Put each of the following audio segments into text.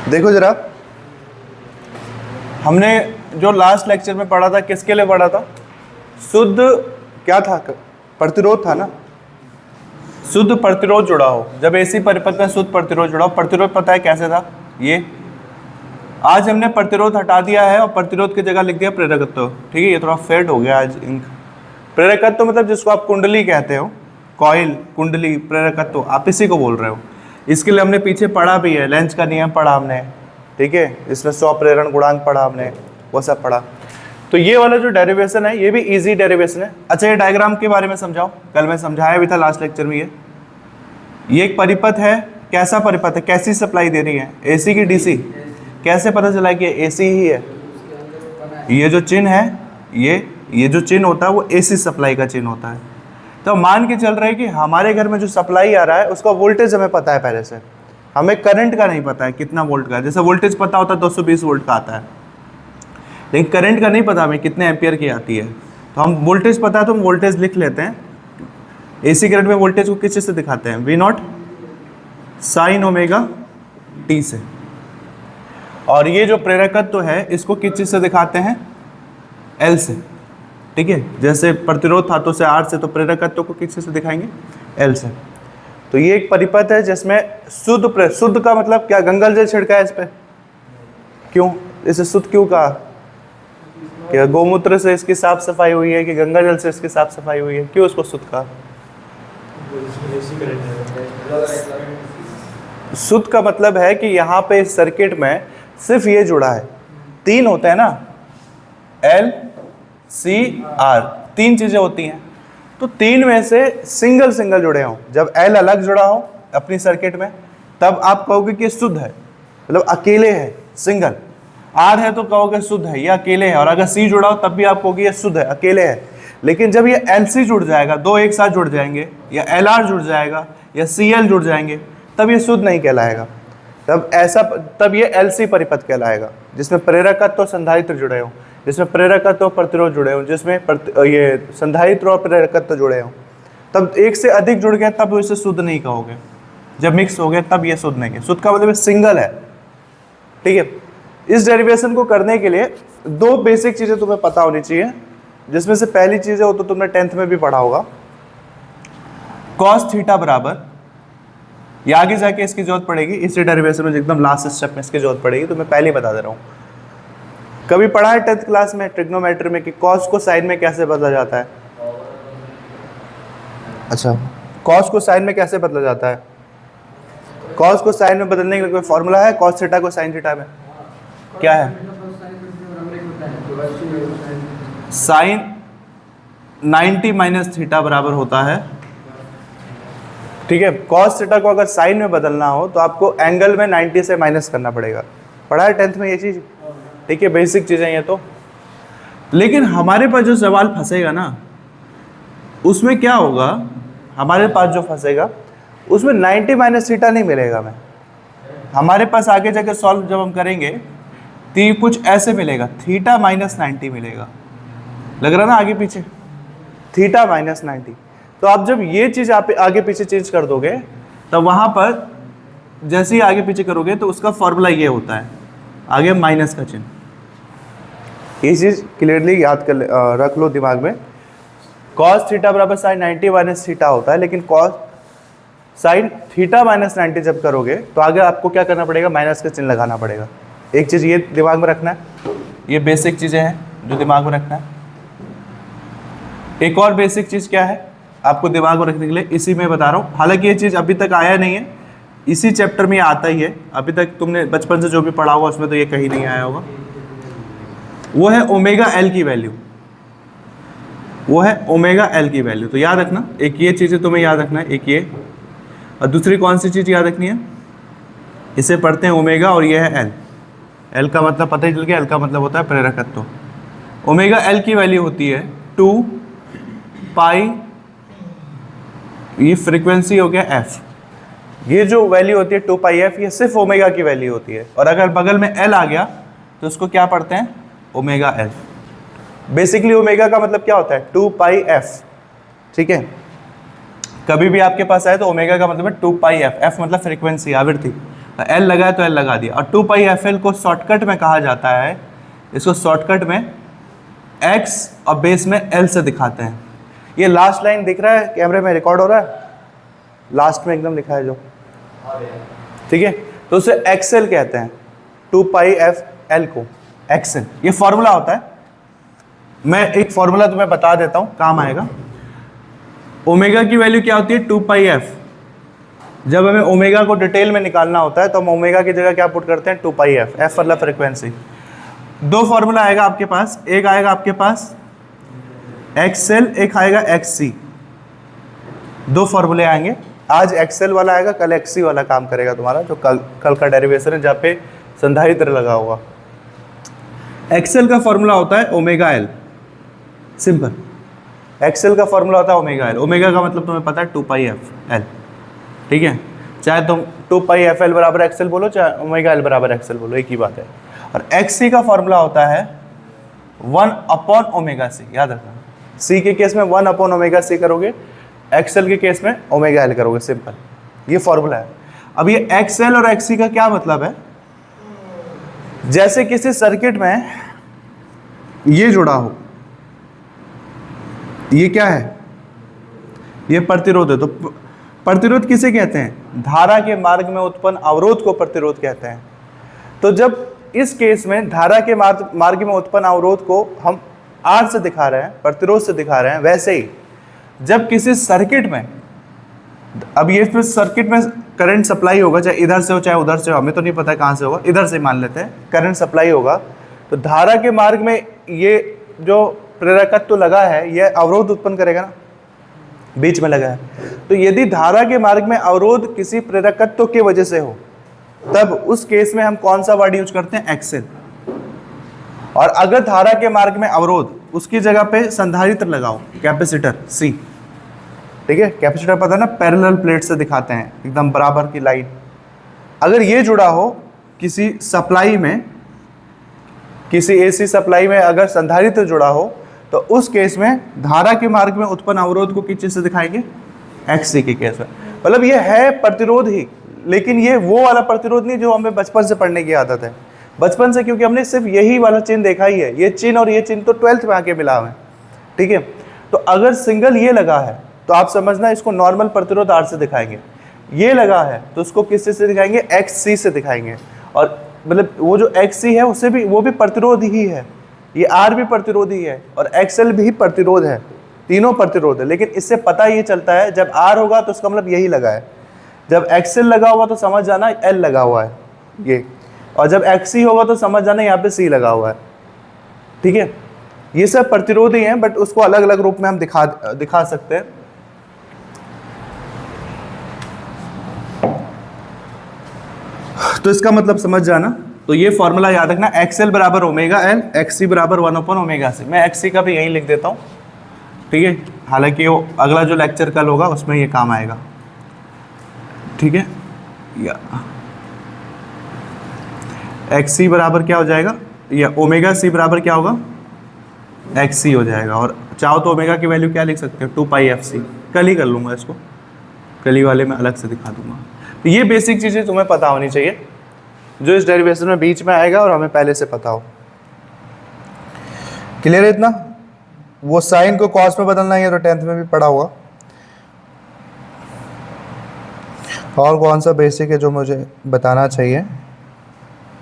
देखो जरा, हमने जो लास्ट लेक्चर में पढ़ा था किसके लिए पढ़ा था? शुद्ध क्या था? प्रतिरोध था ना। शुद्ध प्रतिरोध जुड़ा हो, जब एसी परिपथ में शुद्ध प्रतिरोध जुड़ा हो। प्रतिरोध पता है कैसे था? ये आज हमने प्रतिरोध हटा दिया है और प्रतिरोध की जगह लिख दिया प्रेरकत्व। ठीक है, ये थोड़ा फेड हो गया आज इंक। प्रेरकत्व मतलब जिसको आप कुंडली कहते हो, कॉइल, कुंडली, प्रेरकत्व, आप इसी को बोल रहे हो। इसके लिए हमने पीछे पढ़ा भी है, लेंज का नियम पढ़ा हमने, ठीक है, इसमें 100 प्रेरण गुणांक पढ़ा हमने, वो सब पढ़ा। तो ये वाला जो डेरिवेशन है ये भी इजी डेरिवेशन है। अच्छा, ये डायग्राम के बारे में समझाओ, कल मैं समझाया भी था लास्ट लेक्चर में। ये एक परिपथ है। कैसा परिपथ है? कैसी सप्लाई दे रही है? एसी की डीसी? कैसे पता चला कि एसी ही है? ये जो चिन्ह है, ये जो चिन्ह होता है वो एसी सप्लाई का चिन्ह होता है। तो मान के चल रहा है कि हमारे घर में जो सप्लाई आ रहा है उसका वोल्टेज हमें पता है पहले से, हमें करंट का नहीं पता है कितना वोल्ट का है। जैसे वोल्टेज पता होता है 220 वोल्ट का आता है, लेकिन करंट का नहीं पता हमें कितने एम्पियर की आती है। तो हम वोल्टेज पता है तो हम वोल्टेज लिख लेते हैं। एसी करंट में वोल्टेज को किस चीज़ से दिखाते हैं? V0 साइन ओमेगा टी से। और ये जो प्रेरकत्व है इसको किस चीज़ से दिखाते हैं? L से। ठीक है, जैसे प्रतिरोध धातु से R से, तो प्रेरकत्व को किस चीज़ से दिखाएंगे? L से। तो ये एक परिपथ है जिसमें शुद्ध का मतलब क्या? गंगा जल छिड़का है इस पर। क्यों इसे शुद्ध क्यों कहा? क्या गौमूत्र से इसकी साफ सफाई हुई है कि गंगा जल से इसकी साफ सफाई हुई है? क्यों इसको शुद्ध कहा? शुद्ध का मतलब है कि यहाँ पे इस सर्किट में सिर्फ ये जुड़ा है। तीन होते हैं ना, L, C, R, तीन चीजें होती हैं। तो तीन में से सिंगल सिंगल जुड़े हों। जब L अलग जुड़ा हो अपनी सर्किट में तब आप कहोगे कि शुद्ध है, मतलब अकेले है, सिंगल। R है तो कहोगे शुद्ध है, ये अकेले है। और अगर C जुड़ा हो तब भी आप कहोगे ये शुद्ध है, अकेले है। लेकिन जब ये LC जुड़ जाएगा, दो एक साथ जुड़ जाएंगे, या LR जुड़ जाएगा, या CL जुड़ जाएंगे, तब ये शुद्ध नहीं कहलाएगा। तब ये LC परिपथ कहलाएगा, जिसमें प्रेरकत्व और संधारित्र जुड़े हों, जिसमें प्रेरकत्व और प्रतिरोध जुड़े हों, जिसमें ये संधारित्र और प्रेरकत्व जुड़े हों। तब एक से अधिक जुड़ गए तब इसे शुद्ध नहीं कहोगे। जब मिक्स हो गए तब ये शुद्ध नहीं है। शुद्ध का मतलब सिंगल है। ठीक है, इस डेरिवेशन को करने के लिए दो बेसिक चीजें तुम्हें पता होनी चाहिए, जिसमें से पहली चीज है वो तो तुमने 10th में भी पढ़ा होगा, cos थीटा बराबर, ये आगे जाके इसकी जरूरत पड़ेगी, इसी डेरिवेशन में एकदम लास्ट स्टेप में इसकी जरूरत पड़ेगी, तो मैं पहले ही बता दे रहा हूँ। कभी पढ़ा है 10th क्लास में ट्रिग्नोमेट्री में कि cos को साइन में कैसे बदला जाता है? अच्छा, cos को साइन में कैसे बदला जाता है? cos को साइन में बदलने के लिए कोई फॉर्मूला है? cos थीटा को साइन थीटा में क्या है? साइन 90 माइनस थीटा बराबर होता है। ठीक है, cos थीटा को अगर साइन में बदलना हो तो आपको एंगल में 90 से माइनस करना पड़ेगा। पढ़ा है 10th में ये चीज? ठीक है, बेसिक चीजें ये तो। लेकिन हमारे पास जो सवाल फंसेगा ना, उसमें क्या होगा? हमारे पास जो फंसेगा उसमें 90 माइनस थीटा नहीं मिलेगा हमें। हमारे पास आगे जाकर सॉल्व जब हम करेंगे तो ये कुछ ऐसे मिलेगा, थीटा माइनस 90 मिलेगा। लग रहा ना आगे पीछे, थीटा माइनस 90। तो आप जब ये चीज आप आगे पीछे चेंज कर दोगे तब वहां पर जैसे ही आगे पीछे करोगे तो उसका फॉर्मूला ये होता है, आगे माइनस का चिन्ह। ये चीज क्लियरली याद कर रख लो दिमाग में। cos थीटा बराबर साइन 90 माइनस थीटा होता है, लेकिन cos साइन थीटा माइनस 90 जब करोगे तो आगे आपको क्या करना पड़ेगा? माइनस का चिन्ह लगाना पड़ेगा। एक चीज ये दिमाग में रखना है, ये बेसिक चीजें हैं जो दिमाग में रखना है। एक और बेसिक चीज क्या है आपको दिमाग में रखने के लिए, इसी में बता रहा हूँ। हालांकि ये चीज अभी तक आया नहीं है, इसी चैप्टर में आता ही है। अभी तक तुमने बचपन से जो भी पढ़ा होगा उसमें तो ये कहीं नहीं आया होगा। वो है ओमेगा एल की वैल्यू, वो है ओमेगा एल की वैल्यू। तो याद रखना, एक ये चीज़ें तुम्हें याद रखना है, एक ये, और दूसरी कौन सी चीज़ याद रखनी है? इसे पढ़ते हैं ओमेगा और ये है एल। एल का मतलब पता ही चल गया, एल का मतलब होता है प्रेरकत्व। ओमेगा एल की वैल्यू होती है 2 पाई, ये फ्रीक्वेंसी हो गया एफ। ये जो वैल्यू होती है 2 पाई एफ, ये सिर्फ ओमेगा की वैल्यू होती है। और अगर बगल में एल आ गया तो उसको क्या पढ़ते हैं? Omega L. बेसिकली ओमेगा का मतलब क्या होता है? 2 पाई एफ। ठीक है, कभी भी आपके पास आए तो ओमेगा का मतलब है 2 पाई एफ। एफ मतलब फ्रीक्वेंसी, आवृत्ति, तो एल लगाया तो एल लगा दिया। और 2πfl को शॉर्टकट में कहा जाता है, इसको शॉर्टकट में x और बेस में l से दिखाते हैं। ये लास्ट लाइन दिख रहा है कैमरे में, रिकॉर्ड हो रहा है, लास्ट में एकदम लिखा है जो, ठीक है, तो उसे एक्सेल कहते हैं, 2πfl को एक्सेल, ये फॉर्मूला होता है। मैं एक फॉर्मूला तुम्हें बता देता हूं, काम आएगा। ओमेगा की वैल्यू क्या होती है, 2πf। जब हमें ओमेगा को डिटेल में निकालना होता है तो हम ओमेगा की जगह क्या पुट करते हैं, 2πf, f मतलब फ्रीक्वेंसी। दो फॉर्मूला आएगा आपके पास, एक आएगा आपके पास एक्सेल, एक आएगा एक्सी। दो फॉर्मूले आएंगे, आज एक्सेल वाला आएगा, कल एक्सी वाला काम करेगा तुम्हारा, जो कल का डेरिवेशन है जहाँ पे संधारित्र लगा होगा। एक्सेल का फॉर्मूला होता है ओमेगा एल, सिंपल। एक्सेल का फॉर्मूला होता है ओमेगा एल। ओमेगा का मतलब तुम्हें पता है 2πfl, ठीक है, चाहे तुम 2πfl बराबर एक्सेल बोलो, चाहे ओमेगा एल बराबर एक्सेल बोलो, एक ही बात है। और एक्सी का फॉर्मूला होता है 1/ओमेगा c, याद रखना। सी के केस में 1/ओमेगा c करोगे, एक्सेल के केस में ओमेगा एल करोगे, सिंपल, ये फॉर्मूला है। अब ये एक्सेल और एक्सी का क्या मतलब है, जैसे किसी सर्किट में ये जुड़ा हो, ये क्या है, ये प्रतिरोध है। तो प्रतिरोध किसे कहते हैं, धारा के मार्ग में उत्पन्न अवरोध को प्रतिरोध कहते हैं। तो जब इस केस में धारा के मार्ग में उत्पन्न अवरोध को हम आर से दिखा रहे हैं, प्रतिरोध से दिखा रहे हैं, वैसे ही जब किसी सर्किट में, अब ये फिर सर्किट में करंट सप्लाई होगा, चाहे इधर से हो चाहे उधर से हो, हमें तो नहीं पता कहाँ से होगा, इधर से मान लेते हैं करंट सप्लाई होगा, तो धारा के मार्ग में ये जो प्रेरकत्व लगा है ये अवरोध उत्पन्न करेगा ना, बीच में लगा है। तो यदि धारा के मार्ग में अवरोध किसी प्रेरकत्व की वजह से हो, तब उस केस में हम कौन सा वर्ड यूज करते हैं, एक्सेल। और अगर धारा के मार्ग में अवरोध, उसकी जगह पे संधारित्र लगाओ, कैपेसिटर सी, ठीक है, कैपेसिटर पता है ना, पैरेलल प्लेट से दिखाते हैं, एकदम बराबर की लाइन। अगर ये जुड़ा हो किसी सप्लाई में, किसी एसी सप्लाई में अगर संधारित्र जुड़ा हो, तो उस केस में धारा के मार्ग में उत्पन्न अवरोध को किस चीज से दिखाएंगे, एक्सी के केस में। मतलब ये है प्रतिरोध ही, लेकिन ये वो वाला प्रतिरोध नहीं जो हमें बचपन से पढ़ने की आदत है, बचपन से, क्योंकि हमने सिर्फ यही वाला चिन्ह देखा ही है। ये चिन्ह और ये चिन्ह तो 12th में आके मिला है, ठीक है। तो अगर सिंगल ये लगा है तो आप समझना इसको नॉर्मल प्रतिरोध आर से दिखाएंगे, ये लगा है तो उसको किस से दिखाएंगे, एक्सी से दिखाएंगे। और मतलब वो जो एक्सी है उसे भी, वो भी प्रतिरोध ही है, ये आर भी प्रतिरोध ही है और एक्सएल भी प्रतिरोध है, तीनों प्रतिरोध है। लेकिन इससे पता ये चलता है जब आर होगा तो उसका मतलब यही लगा है, जब एक्सएल लगा हुआ तो समझ जाना एल लगा हुआ है ये, और जब एक्सी होगा तो समझ जाना यहाँ पे सी लगा हुआ है, ठीक है। ये सब प्रतिरोध ही हैं, बट उसको अलग अलग रूप में हम दिखा सकते हैं। तो इसका मतलब समझ जाना, तो ये फॉर्मूला याद रखना, एक्सएल बराबर ओमेगा एल, एक्सी बराबर 1/ओमेगा सी। मैं एक्सी का भी यही लिख देता हूँ, ठीक है, हालांकि वो अगला जो लेक्चर कल होगा उसमें ये काम आएगा, ठीक है। या एक्सी बराबर क्या हो जाएगा, या ओमेगा सी बराबर क्या होगा, एक्सी हो जाएगा। और चाहो तो ओमेगा की वैल्यू क्या लिख सकते हो, 2πfc। कल ही कर लूँगा इसको, कल ही वाले में अलग से दिखा दूंगा। तो ये बेसिक चीज़ें तुम्हें पता होनी चाहिए जो इस डेरिवेशन में बीच में आएगा और हमें पहले से पता हो। क्लियर है इतना? वो साइन को कॉस में बदलना है, तो 10th में भी पढ़ा होगा। और कौन सा बेसिक है जो मुझे बताना चाहिए,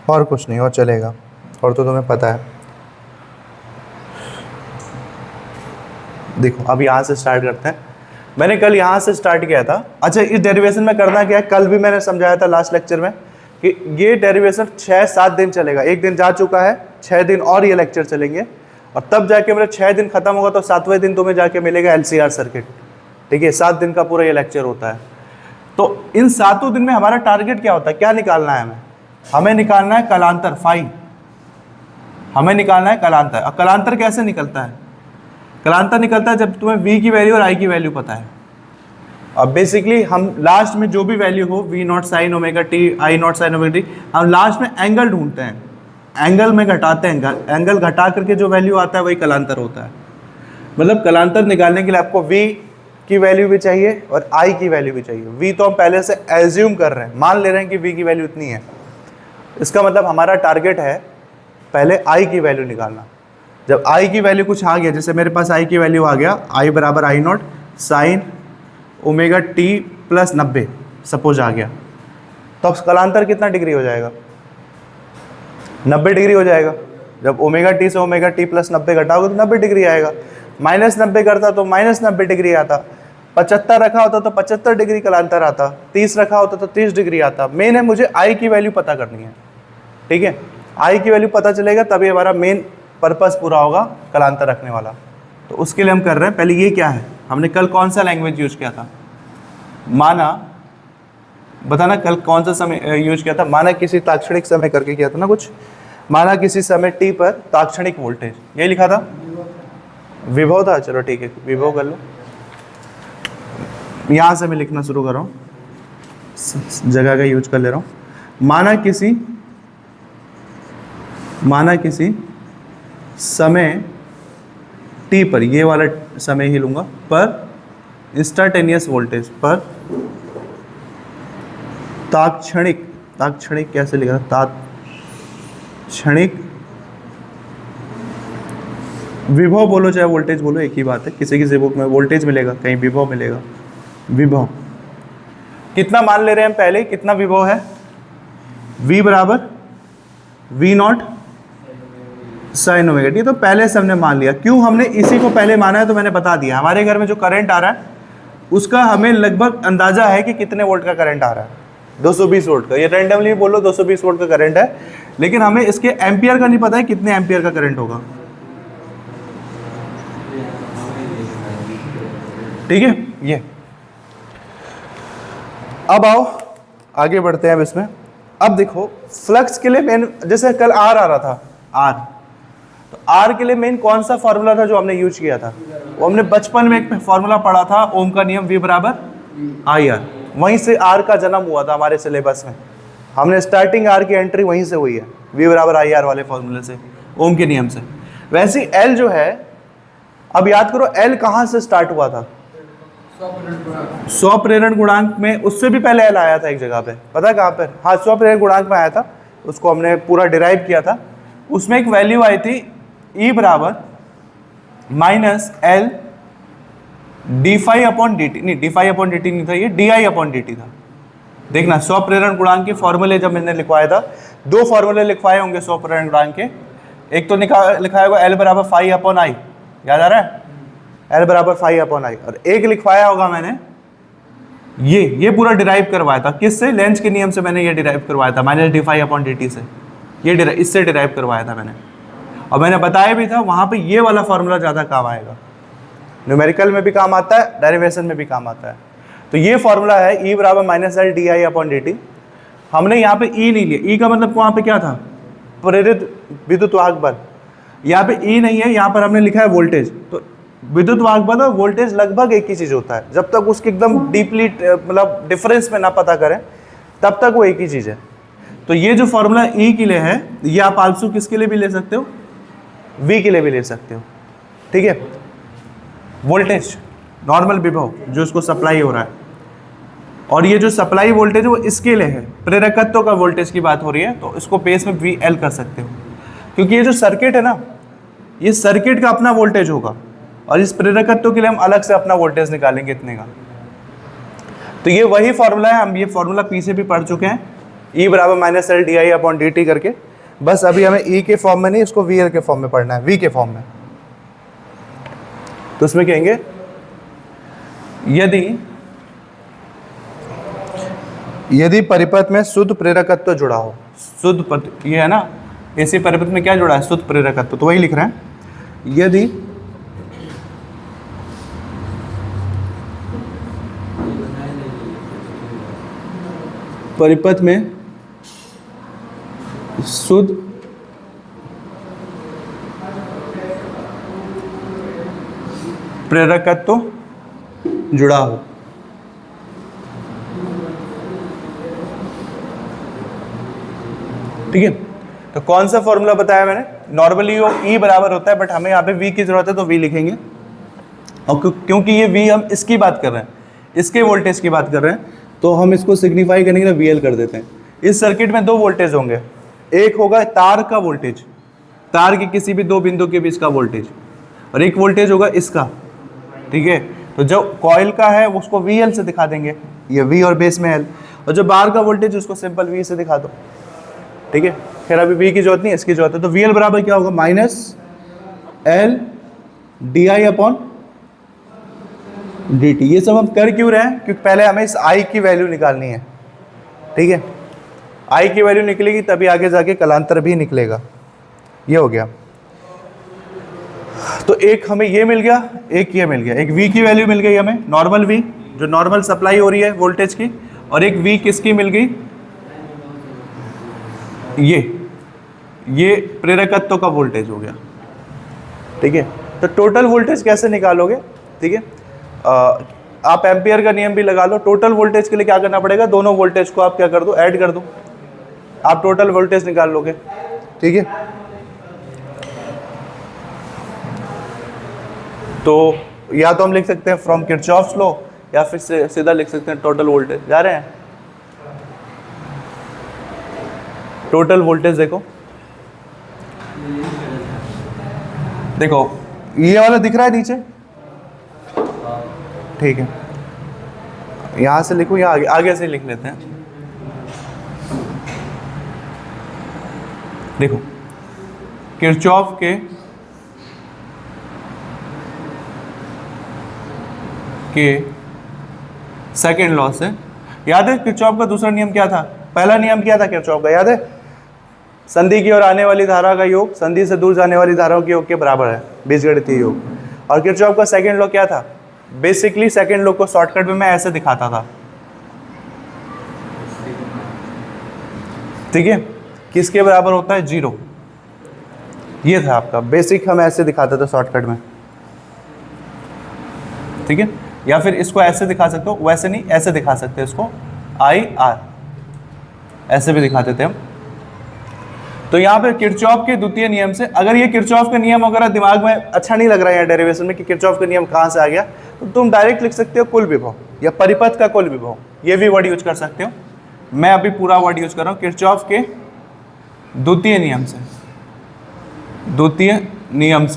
और कुछ नहीं, और चलेगा, और तो तुम्हें पता है। देखो अब यहाँ से स्टार्ट करते हैं। मैंने कल यहाँ से स्टार्ट किया था। अच्छा, इस डेरिवेशन में करना क्या है, कल भी मैंने समझाया था लास्ट लेक्चर में कि ये डेरिवेशन 6-7 दिन चलेगा। एक दिन जा चुका है, 6 दिन और ये लेक्चर चलेंगे, और तब जाके मेरे 6 दिन खत्म होगा तो 7वें दिन तुम्हें जाके मिलेगा LCR सर्किट, ठीक है। 7 दिन का पूरा ये लेक्चर होता है। तो इन 7 दिन में हमारा टारगेट क्या होता है, क्या निकालना है हमें निकालना है कलांतर, फाई, हमें निकालना है कलांतर। और कलांतर कैसे निकलता है, कलांतर निकलता है जब तुम्हें V की वैल्यू और I की वैल्यू पता है। अब बेसिकली हम लास्ट में जो भी वैल्यू हो, V0 sin omega t, I0 sin omega t, हम लास्ट में एंगल ढूंढते हैं, एंगल में घटाते हैं, एंगल घटा करके जो वैल्यू आता है वही कलांतर होता है। मतलब कलांतर निकालने के लिए आपको V की वैल्यू भी चाहिए और आई की वैल्यू भी चाहिए। वी तो हम पहले से एज्यूम कर रहे हैं, मान ले रहे हैं कि वी की वैल्यू इतनी है। इसका मतलब हमारा टारगेट है पहले आई की वैल्यू निकालना। जब आई की वैल्यू कुछ आ गया, जैसे मेरे पास आई की वैल्यू आ गया, आई बराबर I naught sine omega T plus 90 suppose आ गया, तो अब कलांतर कितना डिग्री हो जाएगा? 90 डिग्री हो जाएगा। जब ओमेगा टी से ओमेगा टी प्लस 90 घटाओगे तो 90 डिग्री आएगा। माइनस 90 करता तो माइनस 90 डिग्री आता। 75 रखा होता तो 75 डिग्री कलांतर आता। 30 रखा होता तो 30 डिग्री आता। मेन है मुझे आई की वैल्यू पता करनी है, ठीक है। आई की वैल्यू पता चलेगा तभी हमारा मेन पर्पस पूरा होगा कलांतर रखने वाला। तो उसके लिए हम कर रहे हैं, पहले ये क्या है, हमने कल कौन सा लैंग्वेज यूज किया था? माना, बताना कल कौन सा समय यूज किया था? माना किसी ताक्षणिक समय करके किया था ना कुछ। माना किसी समय टी पर ताक्षणिक वोल्टेज, ये लिखा था, विभव था। चलो ठीक है, विभव कर लो। यहां से मैं लिखना शुरू कर रहा हूं, जगह का यूज कर ले रहा हूं। माना किसी समय टी पर, ये वाला समय ही लूंगा, पर इंस्टेंटेनियस वोल्टेज पर ताक्षणिक कैसे लिखा? ताक्षणिक विभव बोलो चाहे वोल्टेज बोलो, एक ही बात है। किसी किसी बुक में वोल्टेज मिलेगा, कहीं विभव मिलेगा। विभव कितना मान ले रहे हैं हम पहले, कितना विभव है? V बराबर V not sine omega T. तो पहले से हमने मान लिया। क्यों हमने इसी को पहले माना है तो मैंने बता दिया। हमारे घर में जो करंट आ रहा है उसका हमें लगभग अंदाजा है कि कितने वोल्ट का करंट आ रहा है, 220 वोल्ट का। ये रैंडमली बोलो 220 वोल्ट का करंट है, लेकिन हमें इसके एम्पियर का नहीं पता है कितने एम्पियर का करंट होगा, ठीक है। ये अब आओ आगे बढ़ते हैं अब इसमें। अब देखो फ्लक्स के लिए मेन, जैसे कल आर आ रहा था, आर, तो आर के लिए मेन कौन सा फॉर्मूला था जो हमने यूज किया था? वो हमने बचपन में एक फॉर्मूला पढ़ा था, ओम का नियम, V बराबर आई आर। वहीं से आर का जन्म हुआ था हमारे सिलेबस में। हमने स्टार्टिंग आर की एंट्री वहीं से हुई है, V बराबर आई आर वाले फॉर्मूले से, ओम के नियम से। वैसे ही एल जो है, अब याद करो एल कहाँ से स्टार्ट हुआ था? स्वप्रेरण गुणांक में। उससे भी पहले एल आया था एक जगह पे, पता है कहाँ पर? हाँ, स्वप्रेरण गुणांक में आया था, उसको हमने पूरा डिराइव किया था। उसमें एक वैल्यू आई थी E बराबर minus L D phi upon D T. नहीं, D phi upon D T नहीं था, ये D I upon D T था। देखना, स्वप्रेरण गुणांक के फॉर्मूले जब मैंने लिखवाया था, दो फॉर्मूले लिखवाए होंगे स्वप्रेरण गुणांक के। एक तो लिखाया होगा एल बराबर फाई अपॉन आई, याद आ रहा है? एल बराबर फाई अपॉन आई। और एक लिखवाया होगा मैंने ये पूरा डिराइव करवाया था। किससे? लेंज के नियम से मैंने ये डिराइव करवाया था, minus D phi upon D T से। ये इससे डिराइव करवाया था मैंने, और मैंने बताया भी था वहाँ पे ये वाला फॉर्मूला ज़्यादा काम आएगा। न्यूमेरिकल में भी काम आता है, डेरिवेशन में भी काम आता है। तो ये फॉर्मूला है E बराबर minus L D I upon D T. हमने यहाँ पे E नहीं लिया। E का मतलब वहाँ पे क्या था? प्रेरित विद्युत वाहक बल। यहाँ पे E नहीं है, यहाँ पर हमने लिखा है वोल्टेज। तो विद्युत वाहक बल और वोल्टेज लगभग एक ही चीज़ होता है। जब तक उसकी एकदम डीपली मतलब डिफरेंस में ना पता करें तब तक वो एक ही चीज़ है। तो ये जो फॉर्मूला E के लिए है, ये आप आल्सो किसके लिए भी ले सकते हो? V के लिए भी ले सकते हो, ठीक है। वोल्टेज नॉर्मल विभव जो इसको सप्लाई हो रहा है, और ये जो सप्लाई वोल्टेज है वो इसके लिए है। प्रेरकत्व का वोल्टेज की बात हो रही है, तो इसको बेस में VL कर सकते हो, क्योंकि ये जो सर्किट है ना, ये सर्किट का अपना वोल्टेज होगा, और इस प्रेरकत्व के लिए हम अलग से अपना वोल्टेज निकालेंगे इतने का। तो ये वही फॉर्मूला है, हम ये फॉर्मूला पीछे भी पढ़ चुके हैं, E बराबर minus L D I upon D T करके। बस अभी हमें E के फॉर्म में नहीं, इसको VL के फॉर्म में पढ़ना है, V के फॉर्म में। तो उसमें कहेंगे यदि परिपथ में शुद्ध प्रेरकत्व जुड़ा हो, ये है ना, ऐसे परिपथ में क्या जुड़ा है? शुद्ध प्रेरकत्व। तो वही लिख रहे हैं, यदि परिपथ में शुद्ध प्रेरकत्व जुड़ा हो, ठीक है। तो कौन सा फॉर्मूला बताया मैंने? नॉर्मली वो E बराबर होता है, बट हमें यहाँ पे V की जरूरत है तो V लिखेंगे। और क्योंकि ये V हम इसकी बात कर रहे हैं, इसके वोल्टेज की बात कर रहे हैं, तो हम इसको सिग्निफाई करने के लिए VL कर देते हैं। इस सर्किट में दो वोल्टेज होंगे, एक होगा तार का वोल्टेज, तार के किसी भी दो बिंदु के बीच का वोल्टेज, और एक वोल्टेज होगा इसका, ठीक है। तो जो कॉइल का है उसको VL से दिखा देंगे, ये V और बेस में L, और जो बाहर का वोल्टेज उसको सिंपल V से दिखा दो, ठीक है। खैर अभी V की जरूरत नहीं, इसकी जरूरत है। तो VL बराबर क्या होगा, -L di अपॉन dt। ये सब हम कर क्यों रहे हैं, क्योंकि पहले हमें इस I की वैल्यू निकालनी है, ठीक है। I की वैल्यू निकलेगी तभी आगे जाके कलांतर भी निकलेगा। ये हो गया। तो एक हमें ये मिल गया, एक ये मिल गया, एक V की वैल्यू मिल गई हमें, नॉर्मल V जो नॉर्मल सप्लाई हो रही है वोल्टेज की, और एक V किसकी मिल गई, ये प्रेरकत्व का वोल्टेज हो गया, ठीक है। तो टोटल वोल्टेज कैसे निकालोगे, ठीक है। आप एम्पियर का नियम भी लगा लो। टोटल वोल्टेज के लिए क्या करना पड़ेगा, दोनों वोल्टेज को आप क्या कर दो, ऐड कर दो, आप टोटल वोल्टेज निकाल लोगे, ठीक है। तो या तो हम लिख सकते हैं फ्रॉम किरचॉफ्स लॉ, या फिर सीधा लिख सकते हैं टोटल वोल्टेज। जा रहे हैं, टोटल वोल्टेज देखो, देखो ये वाला दिख रहा है नीचे, ठीक है। यहां से लिखो या आगे से लिख लेते हैं। देखो किरचॉफ के सेकेंड लॉ से, याद है किरचॉफ का दूसरा नियम क्या था, पहला नियम क्या था किरचॉफ का, याद है, संधि की ओर आने वाली धारा का योग संधि से दूर जाने वाली धाराओं के योग के बराबर है, बीजगणितीय योग। और किरचॉफ का सेकेंड लॉ क्या था, बेसिकली सेकेंड लॉ को शॉर्टकट में मैं ऐसे दिखाता था, ठीक है, किसके बराबर होता है, 0। ये था आपका बेसिक, हम ऐसे दिखाते थे शॉर्टकट में, ठीक है। या फिर इसको ऐसे दिखा सकते हो, वैसे नहीं, ऐसे दिखा सकते हैं इसको, IR ऐसे भी दिखाते थे हम। तो यहाँ पे किरचॉफ के द्वितीय नियम से, अगर ये किरचॉफ का नियम अगर दिमाग में अच्छा नहीं लग रहा है यहाँ डेरिवेशन में कि किरचॉफ का नियम कहाँ से आ गया, तो तुम डायरेक्ट लिख सकते हो कुल विभव या परिपथ का कुल विभव, ये भी वर्ड यूज कर सकते हो। मैं अभी पूरा वर्ड यूज कर रहा हूँ, किरचॉफ के द्वितीय नियम से, द्वितीय नियम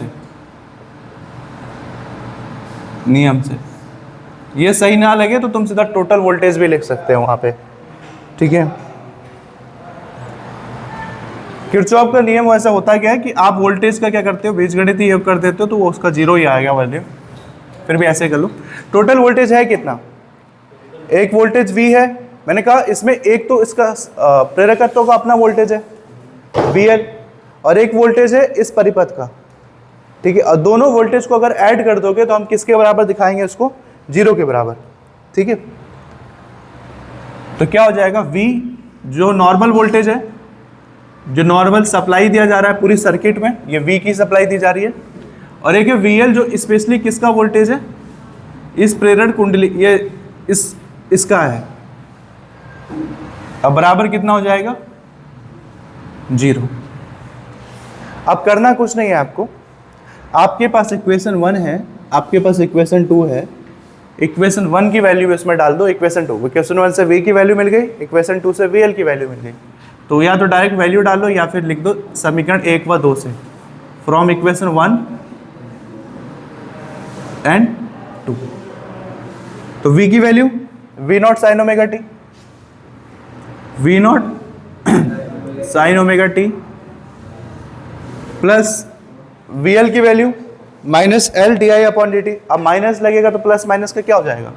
से ये सही ना लगे तो तुम सीधा टोटल वोल्टेज भी लिख सकते हो वहां पे, ठीक है। किरचॉफ का नियम वैसा होता क्या है कि आप वोल्टेज का क्या करते हो, बीजगणितीय योग कर देते हो तो वो उसका 0 ही आएगा वैल्यू, फिर भी ऐसे कर लो। टोटल वोल्टेज है कितना, एक वोल्टेज V है, मैंने कहा इसमें एक तो इसका प्रेरकत्व का अपना वोल्टेज है VL, और एक वोल्टेज है इस परिपथ का, ठीक है। और दोनों वोल्टेज को अगर ऐड कर दोगे तो हम किसके बराबर दिखाएंगे इसको, 0 के बराबर, ठीक है। तो क्या हो जाएगा, V जो नॉर्मल वोल्टेज है, जो नॉर्मल सप्लाई दिया जा रहा है पूरी सर्किट में, ये V की सप्लाई दी जा रही है, और एक है VL जो स्पेशली किसका वोल्टेज है, इस प्रेरण कुंडली, ये इसका है। अब बराबर कितना हो जाएगा, 0। अब करना कुछ नहीं है आपको, आपके पास इक्वेशन 1 है, आपके पास इक्वेशन 2 है, इक्वेशन 1 की वैल्यू इसमें डाल दो, इक्वेशन 2, इक्वेशन 1 से V की वैल्यू मिल गई, इक्वेशन 2 से VL की वैल्यू मिल गई। तो या तो डायरेक्ट वैल्यू डाल लो या फिर लिख दो समीकरण 1 व 2 से, फ्रॉम इक्वेशन 1 एंड 2। तो V की value V0 sin omega t, V0 sin omega t plus VL की value -L di upon dt। अब माइनस लगेगा तो प्लस माइनस का क्या हो जाएगा,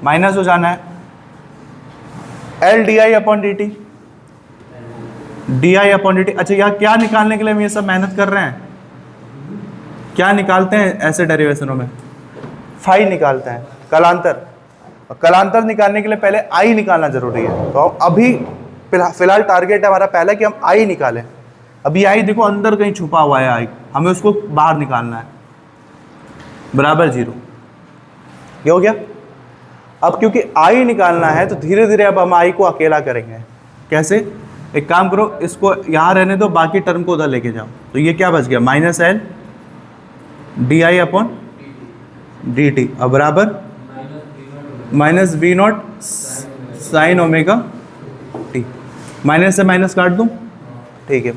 माइनस हो जाना है, L di upon dt, di upon dt। अच्छा, यहाँ क्या निकालने के लिए हम ये सब मेहनत कर रहे हैं, क्या निकालते हैं ऐसे डेरिवेशनों में, फाई निकालते हैं, कलांतर। और कलांतर निकालने के लिए पहले I निकालना जरूरी है। तो अभी फिलहाल टारगेट है हमारा पहला कि हम I निकालें। अभी I देखो अंदर कहीं छुपा हुआ है I, हमें उसको बाहर निकालना है, बराबर 0। ये हो गया। अब क्योंकि I निकालना है तो धीरे धीरे अब हम I को अकेला करेंगे। कैसे, एक काम करो, इसको यहाँ रहने दो, बाकी टर्म को उधर लेके जाओ। तो ये क्या बच गया, -L di upon D T अब बराबर minus V naught sine omega T. Minus से माइनस काट दूं, ठीक है।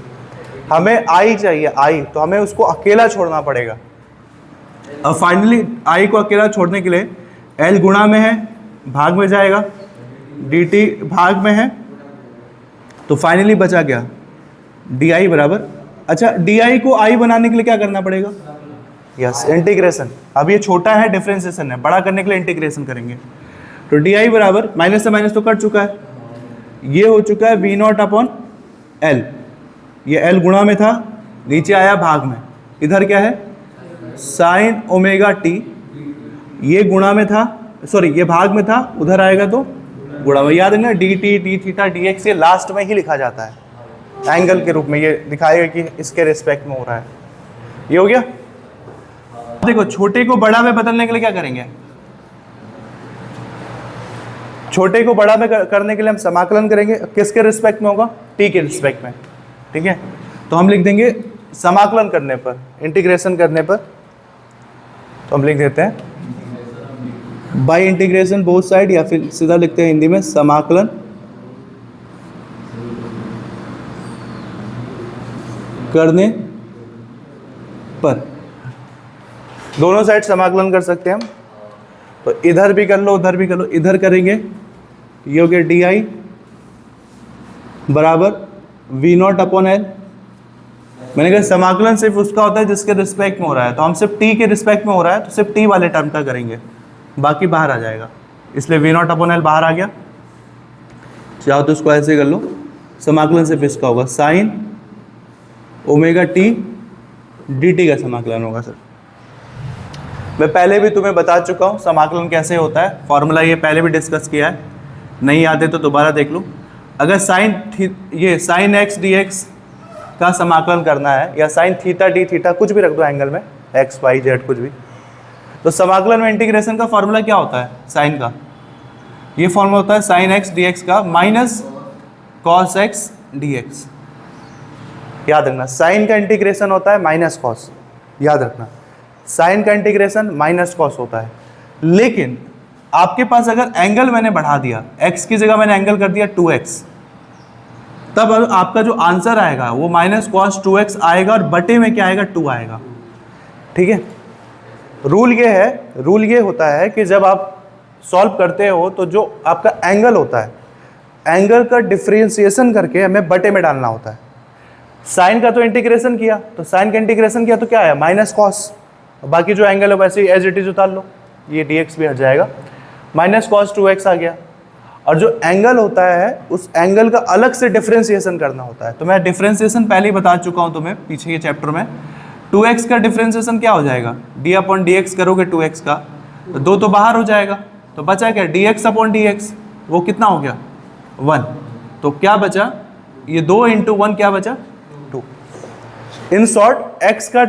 हमें आई चाहिए, आई, तो हमें उसको अकेला छोड़ना पड़ेगा। अब फाइनली आई को अकेला छोड़ने के लिए एल गुणा में है, भाग में जाएगा, डी टी भाग में है, तो फाइनली बचा क्या, डी आई बराबर। अच्छा, डी आई को आई बनाने के लिए क्या करना पड़ेगा, यस इंटीग्रेशन। अब ये छोटा है, डिफरेंशिएशन है, बड़ा करने के लिए इंटीग्रेशन करेंगे। तो डी आई बराबर माइनस से माइनस तो कट चुका है, ये हो चुका है वी नॉट अपॉन एल, ये एल गुणा में था, नीचे आया भाग में, इधर क्या है साइन ओमेगा टी, ये गुणा में था, सॉरी ये भाग में था, उधर आएगा तो गुणा में। याद है ना, D T D theta D x ये लास्ट में ही लिखा जाता है एंगल के रूप में, ये दिखाएगा कि इसके रिस्पेक्ट में हो रहा है। ये हो गया। देखो छोटे को बड़ा में बदलने के लिए क्या करेंगे, छोटे को बड़ा में करने के लिए हम समाकलन करेंगे, किसके रिस्पेक्ट में होगा, टी के रिस्पेक्ट में, ठीक है। तो हम लिख देंगे समाकलन करने पर, इंटीग्रेशन करने पर, तो हम लिख देते हैं बाय इंटीग्रेशन बोथ साइड, या फिर सीधा लिखते हैं हिंदी में समाकलन करने पर। दोनों साइड समाकलन कर सकते हैं हम, तो इधर भी कर लो उधर भी कर लो, इधर करेंगे, ये हो गया डी आई बराबर वी नॉट अपॉन एल। मैंने कहा समाकलन सिर्फ उसका होता है जिसके रिस्पेक्ट में हो रहा है, तो हम सिर्फ टी के रिस्पेक्ट में हो रहा है तो सिर्फ टी वाले टर्म का करेंगे, बाकी बाहर आ जाएगा, इसलिए वी नॉट अपॉन एल बाहर आ गया। चाहो तो उसको ऐसे कर लो, समाकलन सिर्फ इसका होगा sign omega T D T का समाकलन होगा। सर मैं पहले भी तुम्हें बता चुका हूँ समाकलन कैसे होता है, फॉर्मूला ये पहले भी डिस्कस किया है, नहीं आते तो दोबारा देख लो। अगर ये साइन एक्स डी एक्स का समाकलन करना है, या साइन थीटा डी थीटा कुछ भी रख दो एंगल में, एक्स वाई जेड कुछ भी, तो समाकलन में इंटीग्रेशन का फॉर्मूला क्या होता है, साइन का ये फॉर्मूला होता है साइन एक्स डी एक्स का minus cos x D x. याद रखना, साइन का इंटीग्रेशन होता है माइनस कॉस, याद रखना साइन का इंटीग्रेशन माइनस कॉस होता है। लेकिन आपके पास अगर एंगल मैंने बढ़ा दिया, x की जगह मैंने एंगल कर दिया 2x, तब आपका जो आंसर आएगा वो माइनस कॉस 2x आएगा, और बटे में क्या आएगा 2 आएगा, ठीक है। रूल ये होता है कि जब आप सॉल्व करते हो तो जो आपका एंगल होता है, एंगल का डिफरेंशिएशन करके हमें बटे में डालना होता है। साइन का तो इंटीग्रेशन किया, तो साइन का इंटीग्रेशन किया तो क्या आया माइनस कॉस, बाकी जो एंगल है वैसे ही एज इट इज उतार लो, ये dx भी हट जाएगा, माइनस कॉस 2x आ गया। और जो एंगल होता है उस एंगल का अलग से डिफरेंशिएशन करना होता है, तो मैं डिफरेंशिएशन पहले ही बता चुका हूँ तुम्हें पीछे के चैप्टर में। 2x का डिफरेंशिएशन क्या हो जाएगा, d अपॉन dx करोगे 2x का, तो 2 तो बाहर हो जाएगा, तो बचा क्या dx अपॉन dx, वो कितना हो गया 1, तो क्या बचा ये 2 इंटू 1 क्या बचा 2। इन शॉर्ट x का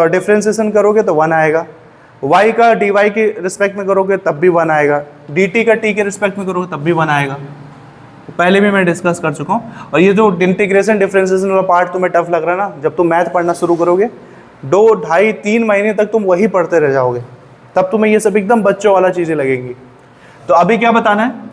डिफरेंशिएशन करोगे तो 1 आएगा, y का dy के रिस्पेक्ट में करोगे तब भी 1 आएगा, dt का t के रिस्पेक्ट में करोगे तब भी 1 आएगा। तो पहले भी मैं डिस्कस कर चुका हूँ। और ये जो इंटीग्रेशन डिफरेंशिएशन वाला पार्ट तुम्हें टफ लग रहा है ना, जब तुम मैथ पढ़ना शुरू करोगे 2, 2.5, 3 महीने तक तुम वही पढ़ते रह जाओगे, तब तुम्हें ये सब एकदम बच्चों वाला चीज़ें लगेंगी। तो अभी क्या बताना है,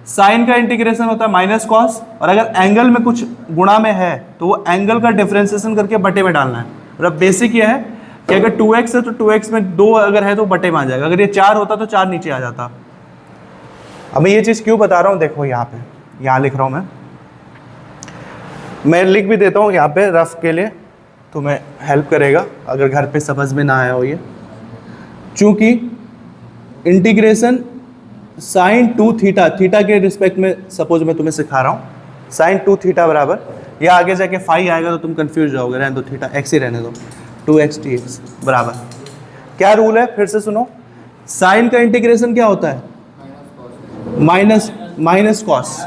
साइन का इंटीग्रेशन होता है माइनस कॉस, और अगर एंगल में कुछ गुणा में है तो वो एंगल का डिफरेंशिएशन करके बटे में डालना है। और अब बेसिक ये है कि अगर 2x है तो 2x में 2 अगर है तो बटे में आ जाएगा, अगर ये 4 होता तो 4 नीचे आ जाता। अब मैं ये चीज़ क्यों बता रहा हूँ, देखो यहाँ लिख रहा हूँ मैं लिख भी देता हूँ यहाँ पे रफ के लिए, तुम्हें हेल्प करेगा अगर घर पे समझ में ना आया हो ये। चूँकि इंटीग्रेशन साइन 2 थीटा, थीटा के रिस्पेक्ट में सपोज मैं तुम्हें सिखा रहा हूँ, साइन 2 थीटा बराबर, या आगे जाके फाई आएगा तो तुम कंफ्यूज जाओगे, रहने दो थीटा, एक्स ही रहने दो, 2x dx बराबर क्या रूल है, फिर से सुनो, साइन का इंटीग्रेशन क्या होता है माइनस कॉस,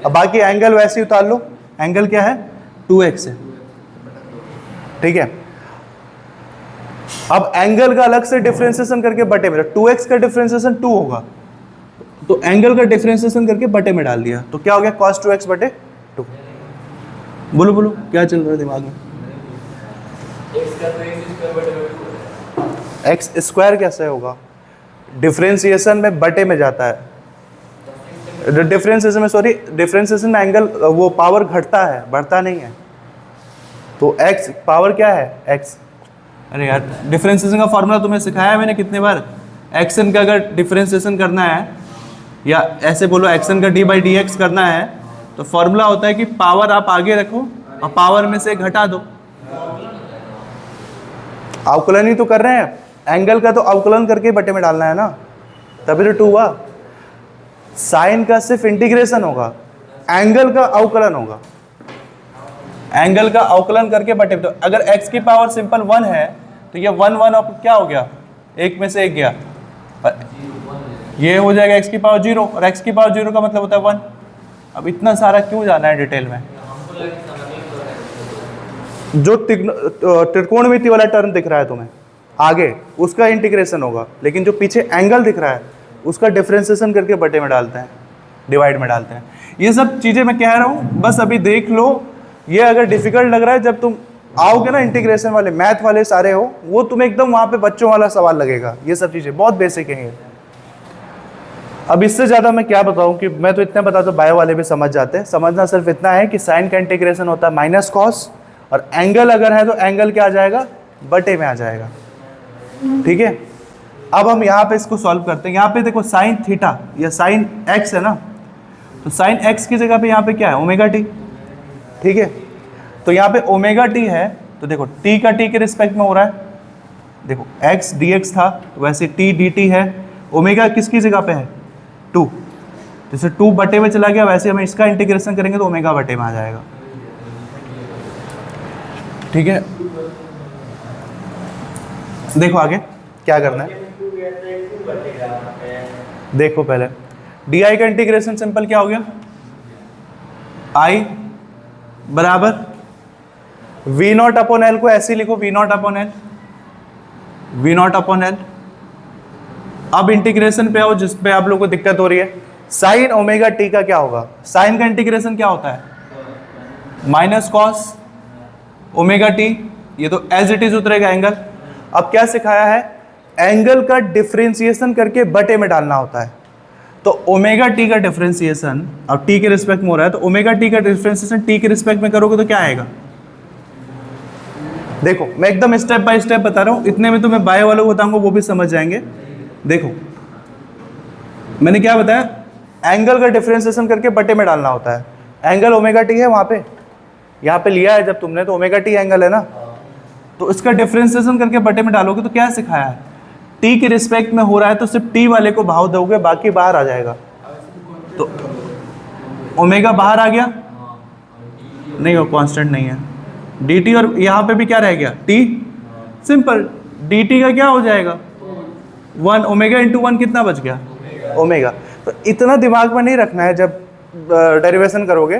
अब बाकी एंगल वैसे ही उतार लो, एंगल क्या है 2x है, ठीक है। अब एंगल का अलग से डिफरेंशिएशन करके बटे में, 2x का डिफरेंशिएशन 2 होगा, तो एंगल का डिफरेंशिएशन करके बटे में डाल दिया, तो क्या हो गया cos 2x बटे 2। बोलो क्या चल रहा है दिमाग में, एक्स स्क्वायर कैसे होगा, डिफरेंशिएशन में बटे में जाता है। डिफरेंशिएशन में, सॉरी, डिफरेंशिएशन में एंगल वो पावर घटता है, बढ़ता नहीं है। तो x पावर क्या है, x। अरे यार, डिफरेंशिएशन का फॉर्मूला तुम्हें सिखाया है मैंने कितने बार। एक्सन का अगर डिफरेंशिएशन करना है, या ऐसे बोलो एक्सन का d/dx करना है, तो फॉर्मूला होता है कि पावर आप आगे रखो और पावर में से घटा दो। अवकलन ही तो कर रहे हैं, एंगल का तो अवकलन करके बटे में डालना है ना, तभी तो 2 हुआ। साइन का सिर्फ इंटीग्रेशन होगा, एंगल का अवकलन होगा। एंगल का अवकलन करके बटे, तो अगर x की पावर सिंपल 1 है तो ये 1 1 अब क्या हो गया, एक में से एक गया, ये हो जाएगा x की पावर 0, और x की पावर 0 का मतलब होता है 1। अब इतना सारा क्यों जाना है डिटेल में। जो त्रिकोणमिति वाला टर्म दिख रहा है तुम्हें आगे, उसका इंटीग्रेशन होगा, लेकिन जो पीछे एंगल दिख रहा है उसका डिफरेंशिएशन करके बटे में डालते हैं, डिवाइड में डालते हैं। ये सब चीजें मैं कह रहा हूँ, बस अभी देख लो। ये अगर डिफिकल्ट लग रहा है, जब तुम आओगे ना इंटीग्रेशन वाले, मैथ वाले सारे हो, वो तुम्हें एकदम वहां पे बच्चों वाला सवाल लगेगा। ये सब चीजें बहुत बेसिक है। अब इससे ज्यादा मैं क्या बताऊं, कि मैं तो इतना बता दूं बायो वाले भी समझ जाते हैं। समझना सिर्फ इतना है कि साइन का इंटीग्रेशन होता है माइनस कॉस, और एंगल अगर है तो एंगल क्या आ जाएगा, बटे में आ जाएगा। ठीक है, अब हम यहाँ पे इसको सॉल्व करते हैं। यहाँ पे देखो साइन थीटा या साइन एक्स है ना, तो साइन एक्स की जगह पे यहाँ पे क्या है, ओमेगा टी। ठीक है, तो यहाँ पे ओमेगा टी है, तो देखो टी का टी के रिस्पेक्ट में हो रहा है। देखो एक्स डी एक्स था, तो वैसे टी डी टी है। ओमेगा किसकी जगह पे है, 2, जैसे 2 बटे में चला गया, वैसे हम इसका इंटीग्रेशन करेंगे तो ओमेगा बटे में आ जाएगा। ठीक है, देखो आगे क्या करना है। देखो पहले डी आई का इंटीग्रेशन सिंपल क्या हो गया, आई बराबर वी नॉट अपॉन एल को ऐसे लिखो, V naught upon L, V naught upon L. अब इंटीग्रेशन पे आओ जिस पे आप लोगों को दिक्कत हो रही है। साइन ओमेगा टी का क्या होगा, साइन का इंटीग्रेशन क्या होता है, माइनस कॉस ओमेगा टी, ये तो एज इट इज उतरेगा एंगल। अब क्या सिखाया है, एंगल का डिफरेंशिएशन करके बटे में डालना होता है। तो ओमेगा टी का डिफरेंशिएशन अब टी के रिस्पेक्ट में हो रहा है, तो ओमेगा टी का डिफरेंशिएशन टी के रिस्पेक्ट में करोगे तो क्या आएगा। देखो मैं एकदम स्टेप बाय स्टेप बता रहा हूं, इतने में तो मैं बायो वालों को बताऊंगा, वो भी समझ जाएंगे। देखो मैंने क्या बताया, एंगल का डिफरेंशिएशन करके बटे में डालना होता है। एंगल ओमेगा टी है वहां पे, यहाँ पे लिया है जब तुमने, तो ओमेगा टी एंगल है ना, तो इसका डिफरेंशिएशन करके बटे में डालोगे तो क्या सिखाया है, टी के रिस्पेक्ट में हो रहा है तो सिर्फ टी वाले को भाव दोगे, बाकी बाहर आ जाएगा। तो ओमेगा बाहर आ गया, नहीं वो कांस्टेंट नहीं है, डी टी, और यहाँ पे भी क्या रह गया, टी। सिंपल, डी टी का क्या हो जाएगा 1, ओमेगा इंटू 1 कितना बच गया, ओमेगा। तो इतना दिमाग में नहीं रखना है जब डेरिवेशन करोगे,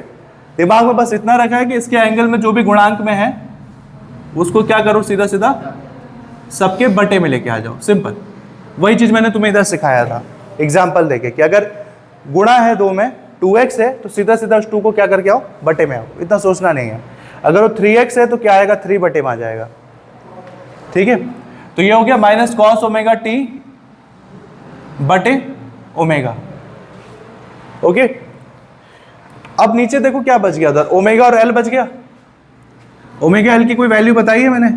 दिमाग में बस इतना रखा है कि इसके एंगल में जो भी गुणांक में है उसको क्या करो, सीधा सीधा सबके बटे में लेके आ जाओ, सिंपल। वही चीज मैंने तुम्हें इधर सिखाया था एग्जाम्पल देके, कि अगर गुणा है 2 में, 2x है तो सीधा सीधा उस 2 को क्या करके आओ, बटे में आओ, इतना सोचना नहीं है। अगर वो 3x है तो क्या आएगा, 3 बटे में आ जाएगा। ठीक है, तो ये हो गया माइनस कॉस ओमेगा टी बटे ओमेगा। ओके, अब नीचे देखो क्या बच गया उधर, ओमेगा और एल बच गया। ओमेगा एल की कोई वैल्यू बताई है मैंने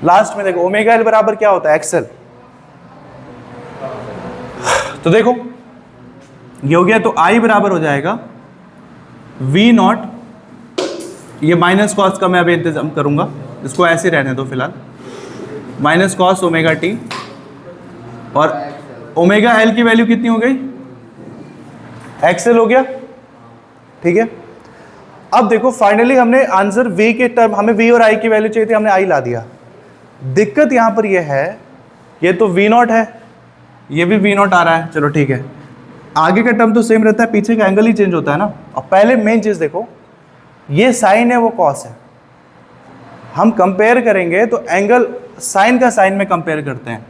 लास्ट में, देखो ओमेगा एल बराबर क्या होता है, एक्सएल। तो देखो ये हो गया, तो आई बराबर हो जाएगा वी नॉट, ये माइनस कॉस का मैं अभी इंतजाम करूंगा, इसको ऐसे रहने दो फिलहाल, माइनस कॉस ओमेगा टी, और ओमेगा एल की वैल्यू कितनी हो गई, एक्सएल हो गया। ठीक है, अब देखो फाइनली हमने आंसर v के टर्म, हमें v और i की वैल्यू चाहिए थी, हमने i ला दिया। दिक्कत यहां पर यह है, ये तो v नॉट है, ये भी v नॉट आ रहा है, चलो ठीक है, आगे का टर्म तो सेम रहता है, पीछे का एंगल ही चेंज होता है ना। और पहले मेन चीज देखो, ये साइन है वो कॉस है, हम कंपेयर करेंगे तो एंगल साइन का साइन में कंपेयर करते हैं,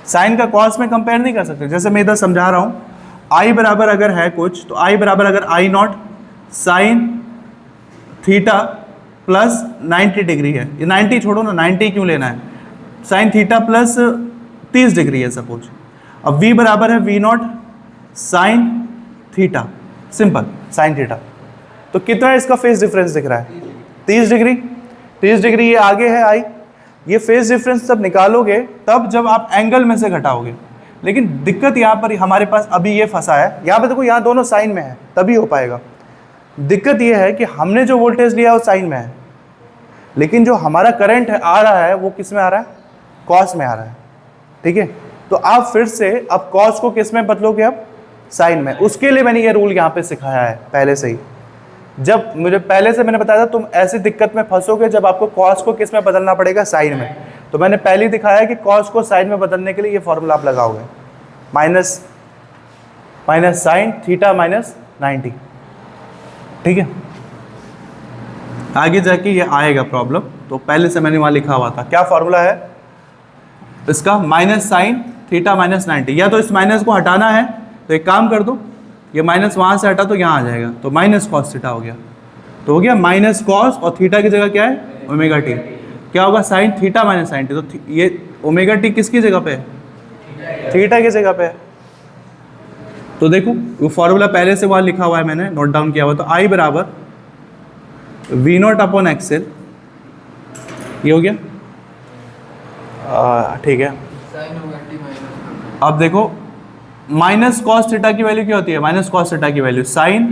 साइन का कॉस में कंपेयर नहीं कर सकते। जैसे मैं इधर समझा रहा हूं, i बराबर अगर है कुछ, तो i बराबर अगर i not sine theta plus 90 degree है, ये 90 छोड़ो ना, 90 क्यों लेना है, साइन थीटा प्लस 30 डिग्री है सपोज। अब v बराबर है v not sine theta, simple sine theta. तो कितना इसका फेज डिफरेंस दिख रहा है? 30 डिग्री। 30 डिग्री ये आगे है आई। ये फेज डिफरेंस जब निकालोगे तब जब आप एंगल में से घटाओगे। लेकिन दिक्कत यहाँ पर हमारे पास अभी ये फंसा है, यहाँ पे देखो यहाँ दोनों साइन में है तभी हो पाएगा। दिक्कत ये है कि हमने जो वोल्टेज लिया वो साइन में है, लेकिन जो हमारा करंट है आ रहा है वो किस में आ रहा है? कॉस में आ रहा है। ठीक है, तो आप फिर से अब कॉस को किस में बदलोगे? अब साइन में। उसके लिए मैंने ये रूल यहाँ पे सिखाया है पहले से ही। जब मुझे पहले से मैंने बताया था तुम ऐसी दिक्कत में फंसोगे जब आपको कॉस को किस में बदलना पड़ेगा? साइन में। तो मैंने पहले ही दिखाया कि कॉस को साइन में बदलने के लिए ये फॉर्मूला आप लगाओगे, माइनस साइन थीटा माइनस 90। ठीक है, आगे जाके ये आएगा प्रॉब्लम, तो पहले से मैंने वहाँ लिखा हुआ था। क्या फॉर्मूला है इसका? Minus sine theta minus 90। या तो इस माइनस को हटाना है तो एक काम कर दो, ये माइनस वहाँ से हटा तो यहाँ आ जाएगा, तो माइनस कॉस थीटा हो गया। तो हो गया माइनस कॉस, और थीटा की जगह क्या है? Omega T. क्या होगा? Sine theta minus 90। तो ये ओमेगा टी किसकी जगह पे है? थीटा की जगह पे है। तो देखो वो फॉर्मूला पहले से वहाँ लिखा हुआ है, मैंने नोट डाउन किया हुआ। तो आई बराबर वी नॉट अपॉन एक्सेल, ये हो गया। ठीक है, अब देखो माइनस कॉस थीटा की वैल्यू क्या होती है? माइनस कॉस थीटा की वैल्यू साइन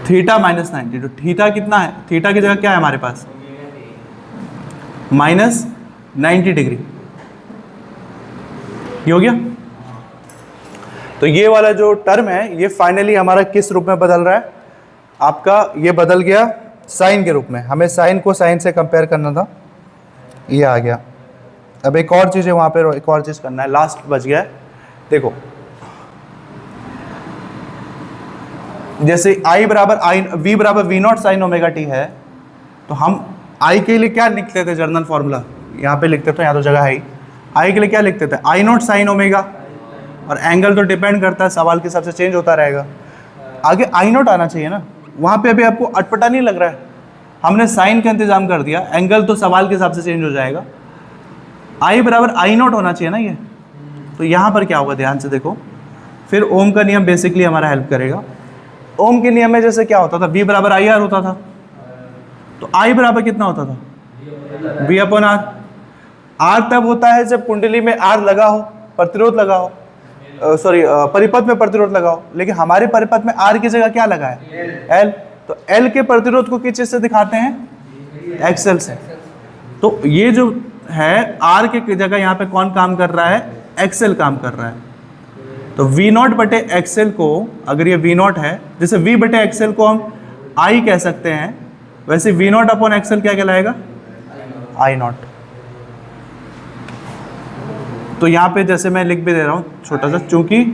थीटा माइनस 90। तो थीटा कितना है? थीटा की जगह क्या है हमारे पास? Minus 90 degree. ये हो गया। तो ये वाला जो टर्म है ये फाइनली हमारा किस रूप में बदल रहा है? आपका ये बदल गया साइन के रूप में। हमें साइन को साइन से कंपेयर करना था, ये आ गया। अब एक और चीज़ है वहाँ पे, एक और चीज़ करना है, लास्ट बच गया है। देखो जैसे आई बराबर वी बराबर V naught sine omega T है, तो हम आई के लिए क्या लिखते थे? जनरल फॉर्मूला यहाँ पे लिखते थे, यहाँ तो जगह है ही। आई के लिए क्या लिखते थे? आई नॉट साइन ओमेगा, और एंगल तो डिपेंड करता है, सवाल के हिसाब से चेंज होता रहेगा। आगे आई नॉट आना चाहिए ना, वहाँ पे अभी आपको अटपटा नहीं लग रहा है? हमने साइन का इंतजाम कर दिया, एंगल तो सवाल के हिसाब से चेंज हो जाएगा। आई बराबर आई नॉट होना चाहिए ना ये। तो यहाँ पर क्या होगा? ध्यान से देखो, फिर ओम का नियम बेसिकली हमारा हेल्प करेगा। ओम के नियम में जैसे क्या होता था? V बराबर आई आर होता था। तो आई बराबर कितना होता था? V upon are. आर तब होता है जब कुंडली में आर लगा हो, प्रतिरोध लगा हो, परिपथ में प्रतिरोध लगा हो। लेकिन हमारे परिपथ में आर की जगह क्या लगा है? एल। तो एल के प्रतिरोध को किस चीज से दिखाते हैं? एक्सेल से। तो ये जो है आर के जगह यहाँ पे कौन काम कर रहा है? एक्सेल काम कर रहा है। तो V नॉट बटे एक्सेल को, अगर ये V नॉट है, जैसे V बटे एक्सेल को हम I कह सकते हैं, वैसे V नॉट अपॉन एक्सेल क्या कहलाएगा? I not. तो यहाँ पे जैसे मैं लिख भी दे रहा हूँ छोटा सा, चूंकि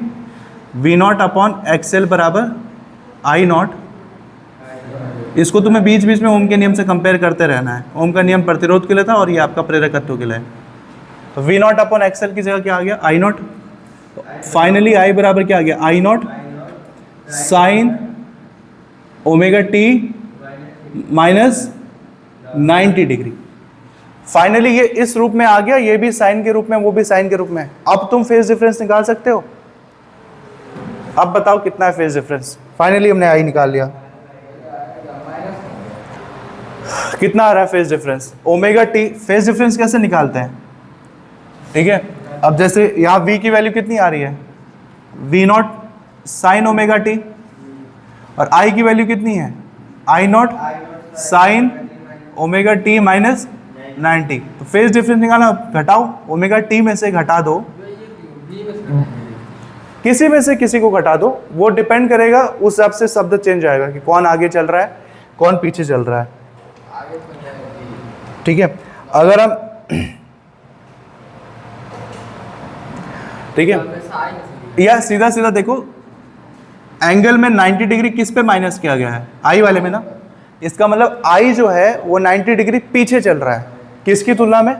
V नॉट अपॉन एक्सेल बराबर I नॉट, इसको तुम्हें बीच बीच में ओम के नियम से कंपेयर करते रहना है। ओम का नियम प्रतिरोध के लिए था और ये आपका प्रेरकत्व के लिए है। तो V नॉट अपॉन एक्सेल की जगह क्या आ गया? I not. तो फाइनली I बराबर क्या आ गया? I not sine omega T minus 90 degree. Finally ये इस रूप में आ गया, ये भी साइन के रूप में, वो भी साइन के रूप में। अब तुम फेज डिफरेंस निकाल सकते हो। अब बताओ कितना है फेज डिफरेंस? फाइनली हमने I निकाल लिया। कितना आ रहा है phase difference? Omega T. Phase difference कैसे निकालते हैं? ठीक है, अब जैसे यहाँ V की वैल्यू कितनी आ रही है? V not sine omega T, और I की वैल्यू कितनी है? I not sine omega T minus 90। तो फेज डिफरेंस निकालना, घटाओ ओमेगा टी में से घटा दो, किसी में से किसी को घटा दो, वो डिपेंड करेगा उस हिसाब से शब्द चेंज आएगा कि कौन आगे चल रहा है कौन पीछे चल रहा है। ठीक है, अगर हम ठीक है, या सीधा सीधा देखो, एंगल में 90 डिग्री किस पे माइनस किया गया है? आई वाले में ना। इसका मतलब आई जो है वो 90 डिग्री पीछे चल रहा है, किसकी तुलना में?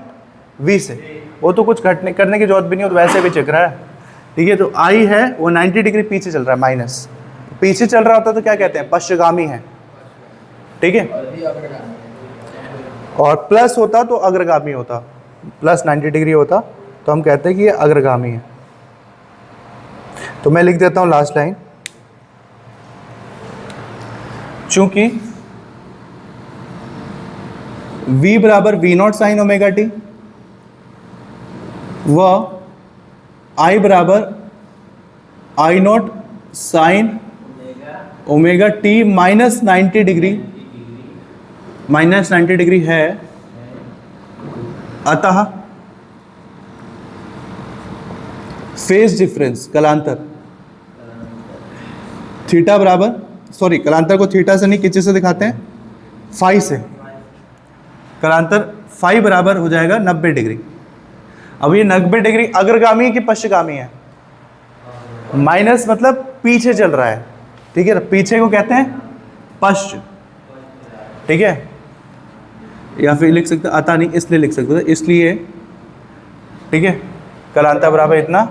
वी से। वो तो कुछ घटने करने की जरूरत भी नहीं, वो तो वैसे भी चल रहा है। ठीक है, तो आई है वो 90 डिग्री पीछे चल रहा है, माइनस। पीछे चल रहा होता तो क्या कहते हैं? पश्चगामी है। ठीक है, और प्लस होता तो अग्रगामी होता। प्लस 90 डिग्री होता तो हम कहते हैं कि ये अग्रगामी है। तो मैं लिख देता हूं लास्ट लाइन, चूंकि v बराबर V naught sine omega T व I बराबर I naught sine omega T minus 90 degree है, अतः फेज डिफरेंस कलांतर थीटा बराबर, सॉरी कलांतर को थीटा से नहीं किसी से दिखाते हैं, फाई से। कलांतर फाई बराबर हो जाएगा 90 डिग्री। अब ये 90 डिग्री अग्रगामी है कि पश्चगामी है? माइनस मतलब पीछे चल रहा है, ठीक है, पीछे को कहते हैं पश्च, ठीक है, या फिर लिख सकते अतः नहीं, इसलिए लिख सकते थे, इसलिए, ठीक है, कलांतर बराबर इतना,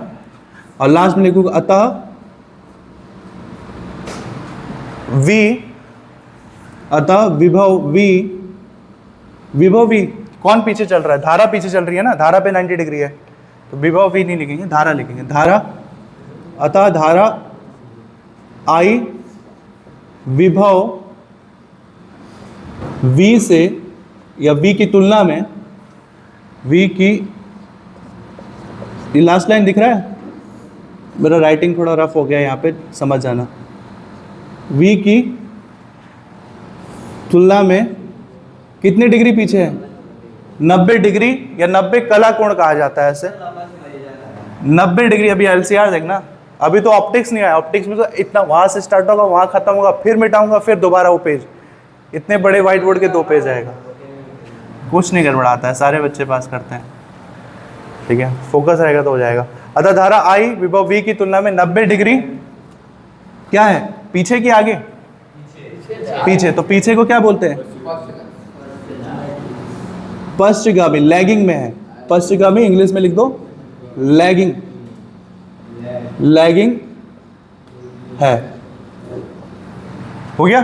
और लास्ट में लिखूंगा अतः विभव v कौन पीछे चल रहा है? धारा पीछे चल रही है ना, धारा पे 90 डिग्री है, तो विभव v नहीं लिखेंगे, धारा लिखेंगे, धारा, अतः धारा I विभव v से या v की तुलना में, v की, ये लास्ट लाइन दिख रहा है, मेरा राइटिंग थोड़ा रफ हो गया यहाँ पे, समझ जाना, v की तुलना में कितने डिग्री पीछे है? 90 डिग्री, या 90 कला कोण कहा जाता है ऐसे, 90 डिग्री। अभी एलसीआर देखना, अभी तो ऑप्टिक्स नहीं आया, ऑप्टिक्स में तो इतना वहां से स्टार्ट होगा, वहां खत्म होगा, फिर मिटाऊंगा, फिर दोबारा वो पेज, इतने बड़े व्हाइट बोर्ड के 2 पेज आएगा, कुछ नहीं गड़बड़ाता है, सारे बच्चे पास करते हैं, ठीक है, फोकस रहेगा तो हो जाएगा। अतः धारा आई विभव v की तुलना में 90 डिग्री क्या है? पीछे की आगे? पीछे। तो पीछे को क्या बोलते हैं? पश्चगामी, लैगिंग में है, पश्चगामी इंग्लिश में लिख दो लैगिंग, लैगिंग है, हो गया,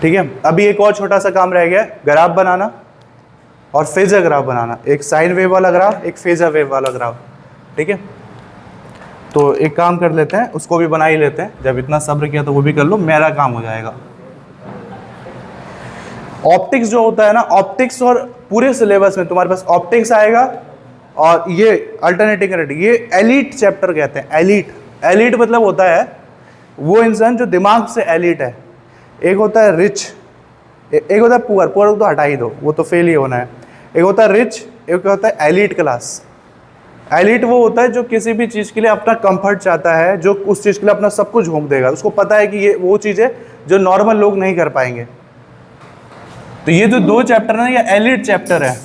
ठीक है। अभी एक और छोटा सा काम रह गया, ग्राफ बनाना और फेजर ग्राफ बनाना, एक साइन वेव वाला ग्राफ, एक फेजर वेव वाला ग्राफ, ठीक है। तो एक काम कर लेते हैं, उसको भी बना ही लेते हैं, जब इतना सब्र किया तो वो भी कर लो, मेरा काम हो जाएगा। ऑप्टिक्स जो होता है ना, ऑप्टिक्स और पूरे सिलेबस में तुम्हारे पास ऑप्टिक्स आएगा, और ये अल्टरनेटिंग करंट, ये एलीट चैप्टर कहते हैं। एलीट, एलीट मतलब होता है वो इंसान जो दिमाग से एलीट है। एक होता है रिच, एक होता है पुअर, पुअर तो हटा ही दो, वो तो फेल ही होना है। एक होता है रिच, एक होता है एलीट क्लास। एलीट वो होता है जो किसी भी चीज़ के लिए अपना कंफर्ट चाहता है, जो उस चीज़ के लिए अपना सब कुछ झोंक देगा, उसको पता है कि ये वो चीज़ है जो नॉर्मल लोग नहीं कर पाएंगे। तो ये जो 2 चैप्टर है ना, ये एलीट चैप्टर है।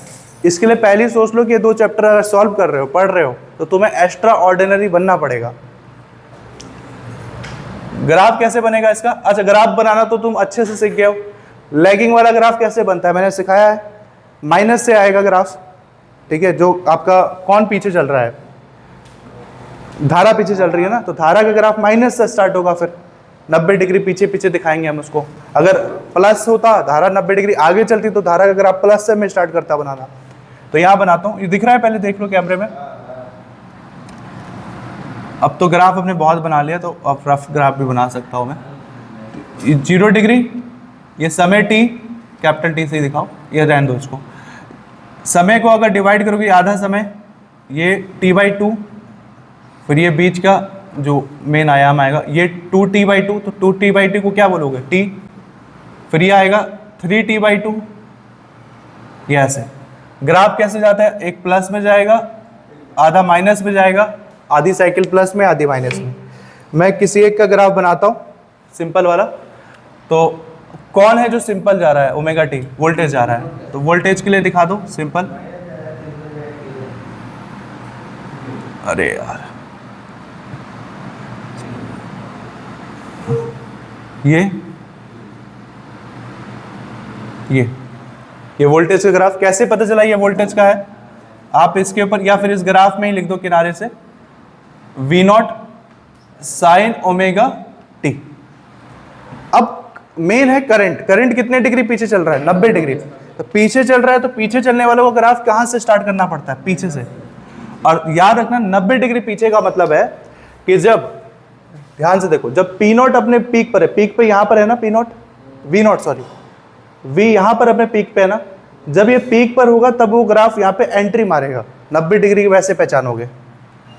इसके लिए पहले ही सोच लो कि ये 2 चैप्टर अगर सॉल्व कर रहे हो, पढ़ रहे हो, तो तुम्हें एक्स्ट्रा ऑर्डिनरी बनना पड़ेगा। ग्राफ कैसे बनेगा इसका? अच्छा, ग्राफ बनाना तो तुम अच्छे से सीख गए हो। लैगिंग वाला ग्राफ कैसे बनता है मैंने सिखाया है, माइनस से आएगा ग्राफ, ठीक है, जो आपका कौन पीछे चल रहा है, धारा पीछे चल रही है ना, तो धारा का ग्राफ माइनस से स्टार्ट होगा, फिर 90 डिग्री पीछे पीछे दिखाएंगे हम उसको। अगर प्लस होता, धारा 90 डिग्री आगे चलती, तो धारा का ग्राफ प्लस से मैं स्टार्ट करता बनाना। तो यहाँ बनाता हूँ, ये दिख रहा है, पहले देख लो कैमरे में। अब तो ग्राफ हमने बहुत बना लिया, तो अब रफ ग्राफ भी बना सकता हूँ मैं। 0 डिग्री, ये समय t, कैपिटल T से ही दिखाओ, ये रहने दो इसको। समय को अगर डिवाइड करोगे, आधा समय ये t/2, फिर ये बीच का जो मेन आयाम आएगा ये 2t/2, तो 2t/2 को क्या बोलोगे? t, फिर ये आएगा 3t/2, ये ऐसे। ग्राफ कैसे जाता है? एक प्लस में जाएगा, आधा माइनस में जाएगा, आधी साइकिल प्लस में, आधी माइनस में। मैं किसी एक का ग्राफ बनाता हूँ, सिंपल वाला। तो कौन है जो सिंपल जा रहा है? ओमेगा टी, वोल्टेज जा रहा है, तो वोल्टेज के लिए दिखा दो सिंपल। अरे यार, ये वोल्टेज का ग्राफ कैसे पता चला ये वोल्टेज का है? आप इसके ऊपर या फिर इस ग्राफ में ही लिख दो किनारे से V0 साइन ओमेगा टी। अब मेन है करंट, करंट कितने डिग्री पीछे चल रहा है? 90 डिग्री। तो पीछे चल रहा है तो पीछे चलने वालों को ग्राफ कहाँ से स्टार्ट करना पड़ता है? पीछे से। और याद रखना 90 डिग्री पीछे का मतलब है कि जब, ध्यान से देखो, जब पी नॉट अपने पीक पर है, पीक पे यहाँ पर है ना P naught, V naught sorry, V यहाँ पर अपने पीक पे है ना, जब ये पीक पर होगा तब वो ग्राफ यहाँ पे एंट्री मारेगा। 90 डिग्री वैसे पहचानोगे,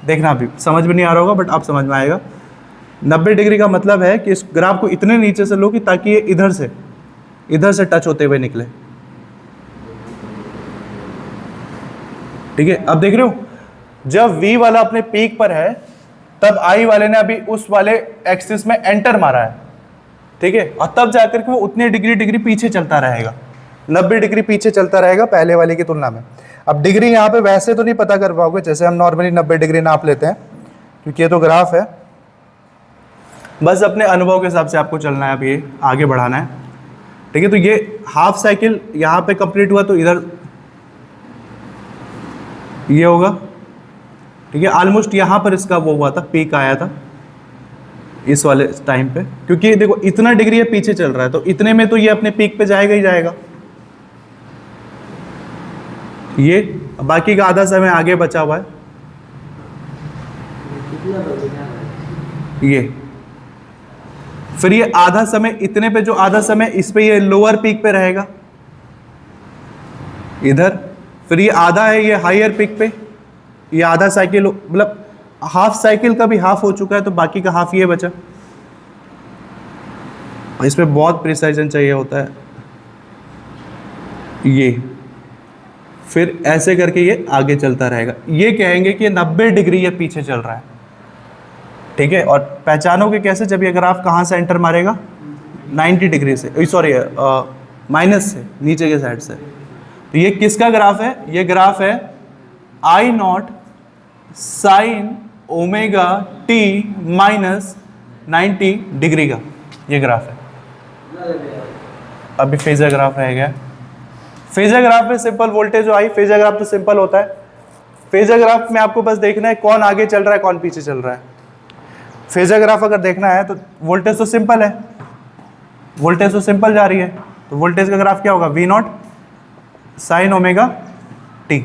देखना अभी समझ में नहीं आ रहा होगा बट आप समझ में आएगा। 90 डिग्री का मतलब है कि इस ग्राफ को इतने नीचे से लो कि ताकि ये इधर से टच होते हुए निकले। ठीक है, अब देख रहे हो जब V वाला अपने पीक पर है तब I वाले ने अभी उस वाले एक्सिस में एंटर मारा है। ठीक है, और तब जाकर के वो उतने डिग्री पीछे चलता रहेगा, 90 डिग्री पीछे चलता रहेगा पहले वाले की तुलना में। अब डिग्री यहाँ पे वैसे तो नहीं पता कर पाओगे जैसे हम नॉर्मली 90 डिग्री नाप लेते हैं, क्योंकि ये तो ग्राफ है। बस अपने अनुभव के हिसाब से आपको चलना है, अब ये आगे बढ़ाना है। ठीक है, तो ये हाफ साइकिल यहाँ पे कंप्लीट हुआ तो इधर ये होगा। ठीक है, ऑलमोस्ट यहाँ पर इसका वो हुआ था, पीक आया था इस वाले टाइम पे, क्योंकि देखो इतना डिग्री ये पीछे चल रहा है तो इतने में तो ये अपने पीक पे जाएगा ही जाएगा। ये बाकी का आधा समय आगे बचा हुआ है। ये फिर ये आधा समय इतने पे, जो आधा समय इस पे ये लोअर पीक पे रहेगा इधर, फिर ये आधा है ये हायर पीक पे, ये आधा साइकिल मतलब हाफ साइकिल का भी हाफ हो चुका है तो बाकी का हाफ ये बचा। इसमें बहुत प्रिसाइजन चाहिए होता है। ये फिर ऐसे करके ये आगे चलता रहेगा। ये कहेंगे कि 90 डिग्री ये पीछे चल रहा है। ठीक है, और पहचानोगे कैसे? जब ये ग्राफ कहाँ से एंटर मारेगा? 90 डिग्री से, सॉरी माइनस से, नीचे के साइड से। तो ये किसका ग्राफ है? ये ग्राफ है I not sine omega T minus 90 degree का ये ग्राफ है। अभी फेजर ग्राफ रह गया। फेजर ग्राफ में simple voltage I, phasor graph तो सिंपल होता है। फेजर ग्राफ में आपको बस देखना है कौन आगे चल रहा है कौन पीछे चल रहा है। फेजर ग्राफ अगर देखना है तो वोल्टेज तो सिंपल है, वोल्टेज तो सिंपल जा रही है, तो वोल्टेज का ग्राफ क्या होगा? V naught sine omega T.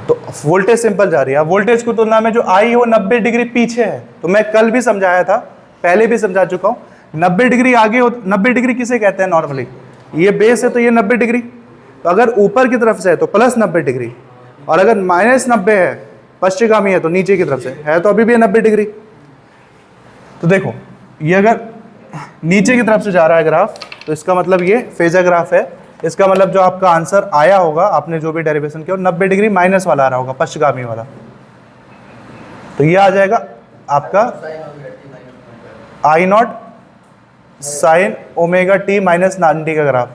तो वोल्टेज सिंपल जा रही है। वोल्टेज की तुलना में जो आई वो 90 डिग्री पीछे है। तो मैं कल भी समझाया था, पहले भी समझा चुका हूँ, 90 डिग्री आगे हो। 90 डिग्री किसे कहते हैं नॉर्मली? ये बेस है तो ये 90 डिग्री, तो अगर ऊपर की तरफ से है तो प्लस 90 डिग्री, और अगर माइनस 90 है पश्चिमगामी है तो नीचे की तरफ से है तो अभी भी 90 डिग्री। तो देखो ये अगर नीचे की तरफ से जा रहा है ग्राफ तो इसका मतलब ये फेजर ग्राफ है। इसका मतलब जो आपका आंसर आया होगा, आपने जो भी डेरिवेशन किया, 90 डिग्री माइनस वाला आ रहा होगा, पश्चिमगामी वाला। तो ये आ जाएगा आपका I naught sine omega T minus 90 का ग्राफ।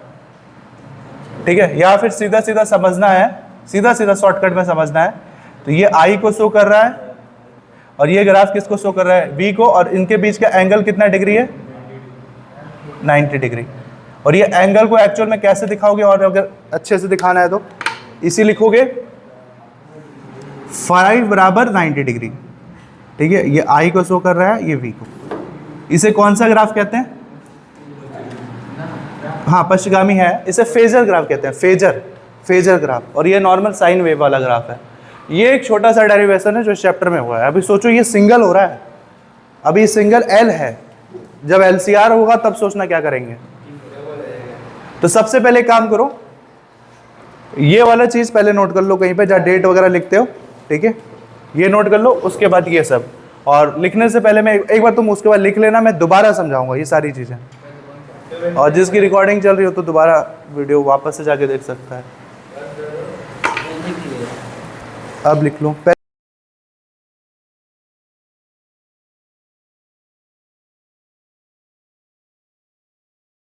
ठीक है, या फिर सीधा सीधा समझना है, सीधा सीधा शॉर्टकट में समझना है तो ये आई को शो कर रहा है और ये ग्राफ किसको शो कर रहा है? वी को। और इनके बीच का एंगल कितना डिग्री है? 90 डिग्री। और ये एंगल को एक्चुअल में कैसे दिखाओगे? और अगर अच्छे से दिखाना है तो इसी लिखोगे 5 बराबर 90 डिग्री। ठीक है, ये आई को शो कर रहा है, ये वी को। इसे कौन सा ग्राफ कहते हैं? हाँ, पश्चिमगामी है, इसे फेजर ग्राफ कहते हैं, फेजर ग्राफ। और ये नॉर्मल साइन वेव वाला ग्राफ है। ये एक छोटा सा डेरिवेशन है जो इस चैप्टर में हुआ है। अभी सोचो ये सिंगल हो रहा है, अभी सिंगल एल है, जब LCR होगा तब सोचना क्या करेंगे। तो सबसे पहले काम करो, ये वाला चीज पहले नोट कर लो कहीं पे जहाँ डेट वगैरह लिखते हो। ठीक है, ये नोट कर लो, उसके बाद ये सब। और लिखने से पहले मैं एक बार तुम उसके बाद लिख लेना, मैं दोबारा समझाऊंगा ये सारी चीजें। और जिसकी रिकॉर्डिंग चल रही हो तो दोबारा वीडियो वापस से जाके देख सकता है। अब लिख लो।